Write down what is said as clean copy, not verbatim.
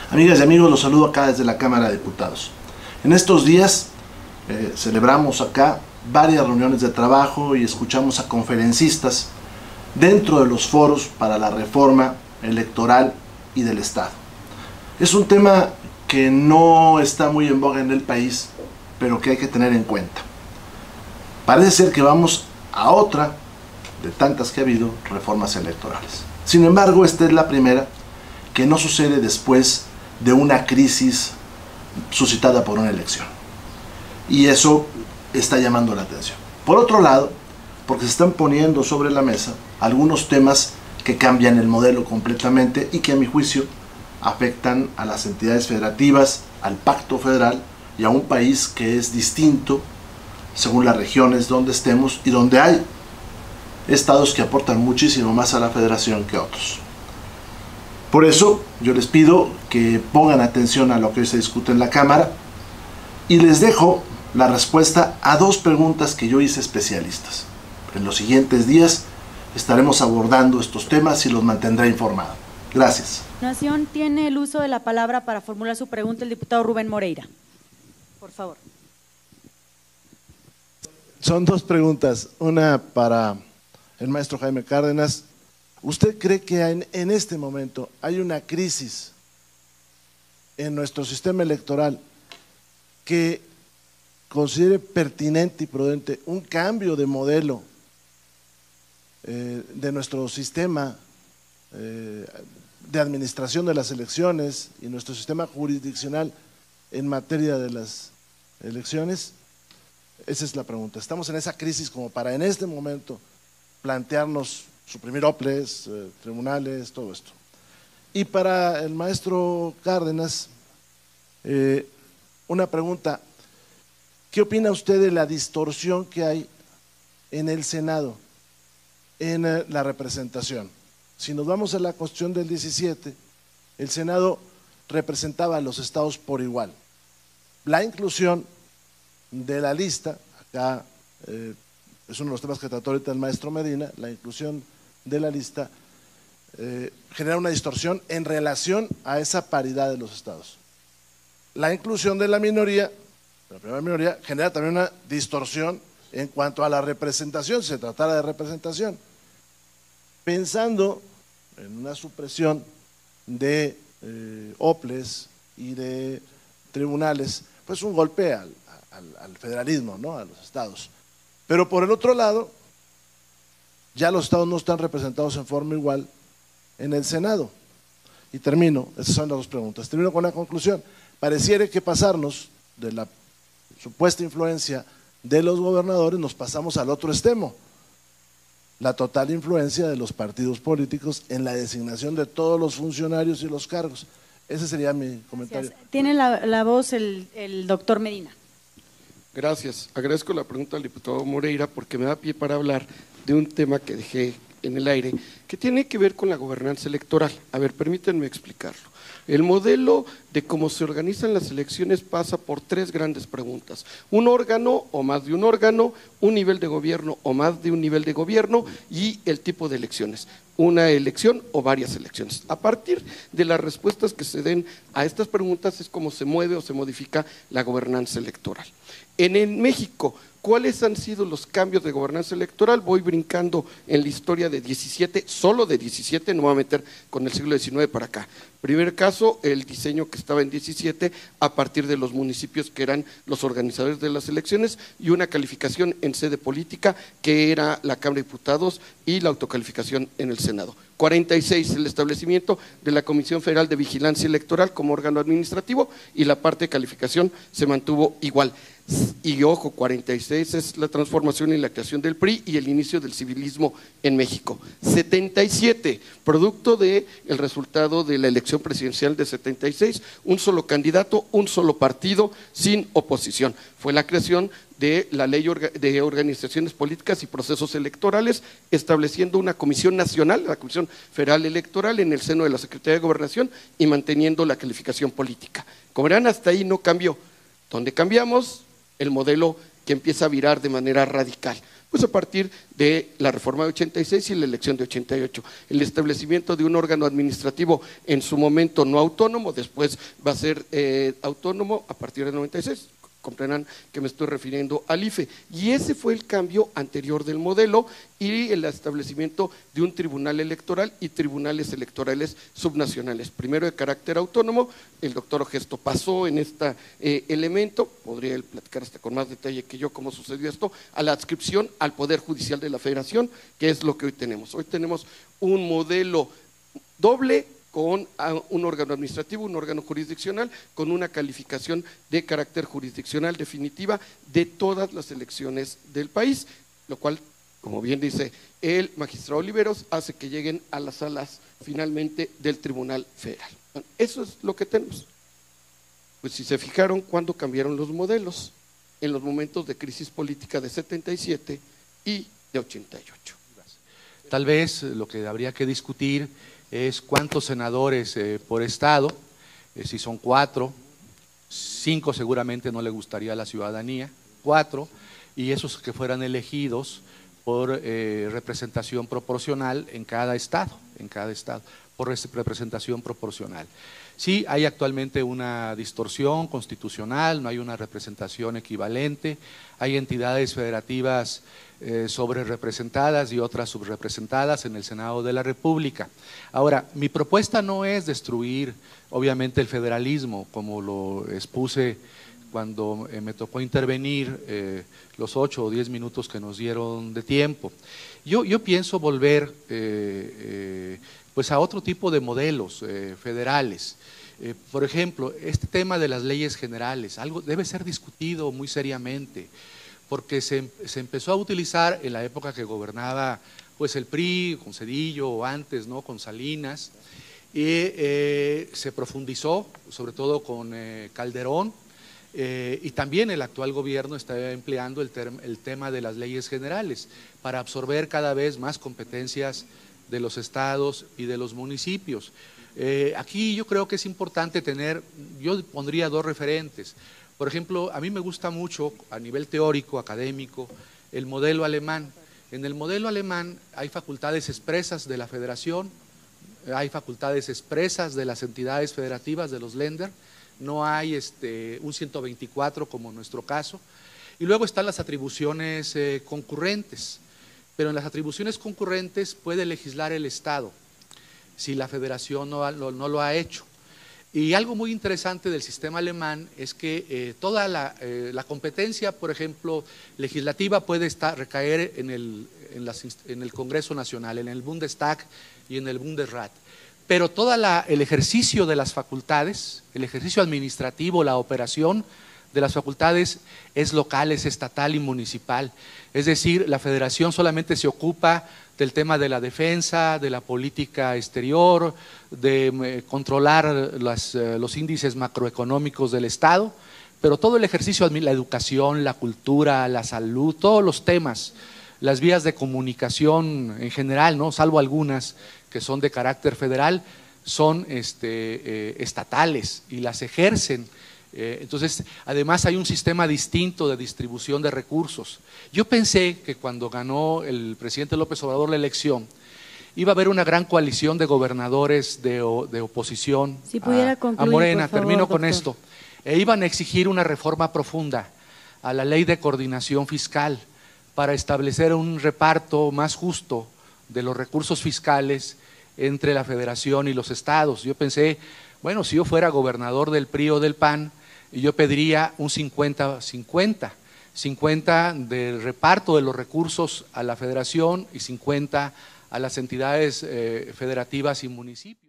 Amigas y amigos, los saludo acá desde la Cámara de Diputados. En estos días celebramos acá varias reuniones de trabajo y escuchamos a conferencistas dentro de los foros para la reforma electoral y del Estado. Es un tema que no está muy en boga en el país, pero que hay que tener en cuenta. Parece ser que vamos a otra de tantas que ha habido reformas electorales. Sin embargo, esta es la primera que no sucede después de una crisis suscitada por una elección. Y eso está llamando la atención. Por otro lado, porque se están poniendo sobre la mesa algunos temas que cambian el modelo completamente y que a mi juicio afectan a las entidades federativas, al pacto federal y a un país que es distinto según las regiones donde estemos y donde hay estados que aportan muchísimo más a la federación que otros. Por eso yo les pido que pongan atención a lo que hoy se discute en la Cámara y les dejo la respuesta a dos preguntas que yo hice especialistas. En los siguientes días estaremos abordando estos temas y los mantendré informados. Gracias. Nación, tiene el uso de la palabra para formular su pregunta el diputado Rubén Moreira. Por favor. Son dos preguntas, una para el maestro Jaime Cárdenas. ¿Usted cree que en este momento hay una crisis en nuestro sistema electoral que considere pertinente y prudente un cambio de modelo de nuestro sistema de administración de las elecciones y nuestro sistema jurisdiccional en materia de las elecciones? Esa es la pregunta. ¿Estamos en esa crisis como para en este momento plantearnos suprimir OPLES, tribunales, todo esto? Y para el maestro Cárdenas, una pregunta. ¿Qué opina usted de la distorsión que hay en el Senado, en la representación? Si nos vamos a la cuestión del 17, el Senado representaba a los estados por igual. La inclusión de la lista, acá es uno de los temas que trató ahorita el maestro Medina, la inclusión de la lista genera una distorsión en relación a esa paridad de los estados. La inclusión de la minoría, la primera minoría, genera también una distorsión en cuanto a la representación, si se tratara de representación. Pensando en una supresión de OPLES y de tribunales, pues un golpe al federalismo, ¿no? A los estados. Pero por el otro lado, ya los estados no están representados en forma igual en el Senado. Y termino, esas son las dos preguntas, termino con una conclusión. Pareciera que pasarnos de la supuesta influencia de los gobernadores nos pasamos al otro extremo, la total influencia de los partidos políticos en la designación de todos los funcionarios y los cargos. Ese sería mi comentario. Gracias. Tiene la voz el doctor Medina. Gracias. Agradezco la pregunta al diputado Moreira porque me da pie para hablar de un tema que dejé en el aire, que tiene que ver con la gobernanza electoral. A ver, permítanme explicarlo. El modelo de cómo se organizan las elecciones pasa por tres grandes preguntas: un órgano o más de un órgano, un nivel de gobierno o más de un nivel de gobierno y el tipo de elecciones, una elección o varias elecciones. A partir de las respuestas que se den a estas preguntas es como se mueve o se modifica la gobernanza electoral. En México, ¿cuáles han sido los cambios de gobernanza electoral? Voy brincando en la historia de 17, solo de 17, no me voy a meter con el siglo XIX para acá. Primer caso, el diseño que estaba en 17 a partir de los municipios que eran los organizadores de las elecciones y una calificación en sede política que era la Cámara de Diputados y la autocalificación en el Senado. 46, el establecimiento de la Comisión Federal de Vigilancia Electoral como órgano administrativo y la parte de calificación se mantuvo igual. Y ojo, 46 es la transformación y la creación del PRI y el inicio del civilismo en México. 77, producto del resultado de la elección presidencial de 76, un solo candidato, un solo partido, sin oposición. Fue la creación de la Ley de Organizaciones Políticas y Procesos Electorales, estableciendo una comisión nacional, la Comisión Federal Electoral, en el seno de la Secretaría de Gobernación y manteniendo la calificación política. Como verán, hasta ahí no cambió. ¿Dónde cambiamos? El modelo que empieza a virar de manera radical. Pues a partir de la reforma de 86 y la elección de 88, el establecimiento de un órgano administrativo en su momento no autónomo, después va a ser autónomo a partir del 96. Comprenderán que me estoy refiriendo al IFE, y ese fue el cambio anterior del modelo y el establecimiento de un tribunal electoral y tribunales electorales subnacionales, primero de carácter autónomo. El doctor Gesto pasó en este elemento, podría él platicar hasta con más detalle que yo cómo sucedió esto, a la adscripción al Poder Judicial de la Federación, que es lo que hoy tenemos. Hoy tenemos un modelo doble, con un órgano administrativo, un órgano jurisdiccional, con una calificación de carácter jurisdiccional definitiva de todas las elecciones del país, lo cual, como bien dice el magistrado Oliveros, hace que lleguen a las salas finalmente del Tribunal Federal. Bueno, eso es lo que tenemos. Pues si se fijaron, ¿cuándo cambiaron los modelos? En los momentos de crisis política de 77 y de 88. Tal vez lo que habría que discutir es cuántos senadores por estado, si son 4, 5 seguramente no le gustaría a la ciudadanía, 4, y esos que fueran elegidos por representación proporcional en cada estado, por representación proporcional. Sí, hay actualmente una distorsión constitucional, no hay una representación equivalente, hay entidades federativas sobre representadas y otras subrepresentadas en el Senado de la República. Ahora, mi propuesta no es destruir, obviamente, el federalismo, como lo expuse cuando me tocó intervenir los 8 o 10 minutos que nos dieron de tiempo. Yo pienso volver pues a otro tipo de modelos federales. Por ejemplo, este tema de las leyes generales, algo debe ser discutido muy seriamente, porque se empezó a utilizar en la época que gobernaba pues el PRI, con Zedillo, o antes, ¿no?, con Salinas, y se profundizó, sobre todo con Calderón, y también el actual gobierno está empleando el tema de las leyes generales para absorber cada vez más competencias de los estados y de los municipios. Aquí yo creo que es importante tener, yo pondría 2 referentes. Por ejemplo, a mí me gusta mucho a nivel teórico, académico, el modelo alemán. En el modelo alemán hay facultades expresas de la federación, hay facultades expresas de las entidades federativas, de los Länder, no hay un 124 como en nuestro caso, y luego están las atribuciones concurrentes, pero en las atribuciones concurrentes puede legislar el Estado, si la federación no lo ha hecho. Y algo muy interesante del sistema alemán es que toda la competencia, por ejemplo, legislativa puede recaer en el Congreso Nacional, en el Bundestag y en el Bundesrat. Pero todo el ejercicio de las facultades, el ejercicio administrativo, la operación de las facultades es local, es estatal y municipal. Es decir, la federación solamente se ocupa del tema de la defensa, de la política exterior, de controlar los índices macroeconómicos del Estado, pero todo el ejercicio, la educación, la cultura, la salud, todos los temas, las vías de comunicación en general, ¿no?, salvo algunas que son de carácter federal, son estatales y las ejercen. Entonces, además hay un sistema distinto de distribución de recursos. Yo pensé que cuando ganó el presidente López Obrador la elección, iba a haber una gran coalición de gobernadores de oposición si pudiera concluir, a Morena, por favor, termino doctor. con esto, e iban a exigir una reforma profunda a la ley de coordinación fiscal para establecer un reparto más justo de los recursos fiscales entre la federación y los estados. Yo pensé, bueno, si yo fuera gobernador del PRI o del PAN, yo pediría un 50-50, 50 del reparto de los recursos a la federación y 50 a las entidades federativas y municipios.